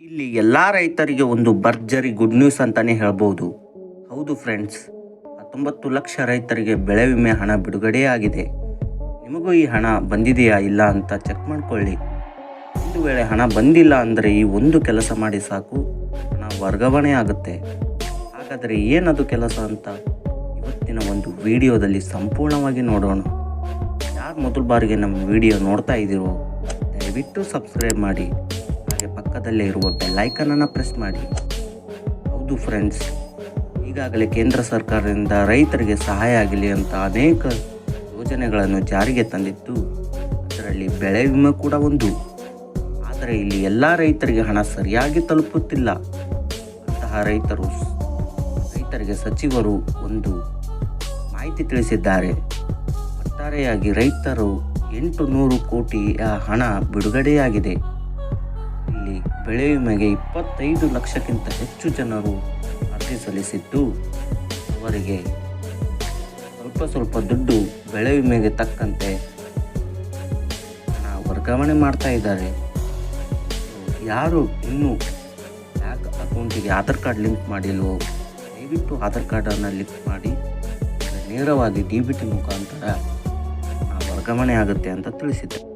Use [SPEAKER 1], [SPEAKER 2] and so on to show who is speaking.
[SPEAKER 1] ಇಲ್ಲಿ ಎಲ್ಲ ರೈತರಿಗೆ ಒಂದು ಭರ್ಜರಿ ಗುಡ್ ನ್ಯೂಸ್ ಅಂತಾನೆ ಹೇಳ್ಬೋದು. ಹೌದು ಫ್ರೆಂಡ್ಸ್, 19 ಲಕ್ಷ ರೈತರಿಗೆ ಬೆಳೆ ವಿಮೆ ಹಣ ಬಿಡುಗಡೆಯಾಗಿದೆ. ನಿಮಗೂ ಈ ಹಣ ಬಂದಿದೆಯಾ ಇಲ್ಲ ಅಂತ ಚೆಕ್ ಮಾಡ್ಕೊಳ್ಳಿ. ಒಂದು ವೇಳೆ ಹಣ ಬಂದಿಲ್ಲ ಅಂದರೆ ಈ ಒಂದು ಕೆಲಸ ಮಾಡಿ ಸಾಕು, ಹಣ ವರ್ಗಾವಣೆ ಆಗುತ್ತೆ. ಹಾಗಾದರೆ ಏನದು ಕೆಲಸ ಅಂತ ಇವತ್ತಿನ ಒಂದು ವಿಡಿಯೋದಲ್ಲಿ ಸಂಪೂರ್ಣವಾಗಿ ನೋಡೋಣ. ಯಾರು ಮೊದಲ ಬಾರಿಗೆ ನಮ್ಮ ವಿಡಿಯೋ ನೋಡ್ತಾ ಇದ್ದೀರೋ ದಯವಿಟ್ಟು ಸಬ್ಸ್ಕ್ರೈಬ್ ಮಾಡಿ, ಹಾಗೆ ಪಕ್ಕದಲ್ಲೇ ಇರುವ ಬೆಲ್ ಐಕಾನನ್ನು ಪ್ರೆಸ್ ಮಾಡಿ. ಹೌದು ಫ್ರೆಂಡ್ಸ್, ಈಗಾಗಲೇ ಕೇಂದ್ರ ಸರ್ಕಾರದಿಂದ ರೈತರಿಗೆ ಸಹಾಯ ಆಗಲಿ ಅಂತ ಅನೇಕ ಯೋಜನೆಗಳನ್ನು ಜಾರಿಗೆ ತಂದಿದ್ದು, ಅದರಲ್ಲಿ ಬೆಳೆ ವಿಮೆ ಕೂಡ ಒಂದು. ಆದರೆ ಇಲ್ಲಿ ಎಲ್ಲ ರೈತರಿಗೆ ಹಣ ಸರಿಯಾಗಿ ತಲುಪುತ್ತಿಲ್ಲ. ಅಂತಹ ರೈತರಿಗೆ ಸಚಿವರು ಒಂದು ಮಾಹಿತಿ ತಿಳಿಸಿದ್ದಾರೆ. ಒಟ್ಟಾರೆಯಾಗಿ ರೈತರು 800 ಕೋಟಿಯ ಹಣ ಬಿಡುಗಡೆಯಾಗಿದೆ. ಇಲ್ಲಿ ಬೆಳೆ ವಿಮೆಗೆ 25 ಲಕ್ಷಕ್ಕಿಂತ ಹೆಚ್ಚು ಜನರು ಅರ್ಜಿ ಸಲ್ಲಿಸಿದ್ದು, ಅವರಿಗೆ ಸ್ವಲ್ಪ ದುಡ್ಡು ಬೆಳೆ ವಿಮೆಗೆ ತಕ್ಕಂತೆ ಹಣ ವರ್ಗಾವಣೆ ಮಾಡ್ತಾ ಇದ್ದಾರೆ. ಯಾರು ಇನ್ನೂ ಬ್ಯಾಂಕ್ ಅಕೌಂಟಿಗೆ ಆಧಾರ್ ಕಾರ್ಡ್ ಲಿಂಕ್ ಮಾಡಿಲ್ವೋ ದಯವಿಟ್ಟು ಆಧಾರ್ ಕಾರ್ಡನ್ನು ಲಿಂಕ್ ಮಾಡಿ, ನೇರವಾಗಿ DBT ಮುಖಾಂತರ ವರ್ಗಾವಣೆ ಆಗುತ್ತೆ ಅಂತ ತಿಳಿಸಿದ್ದಾರೆ.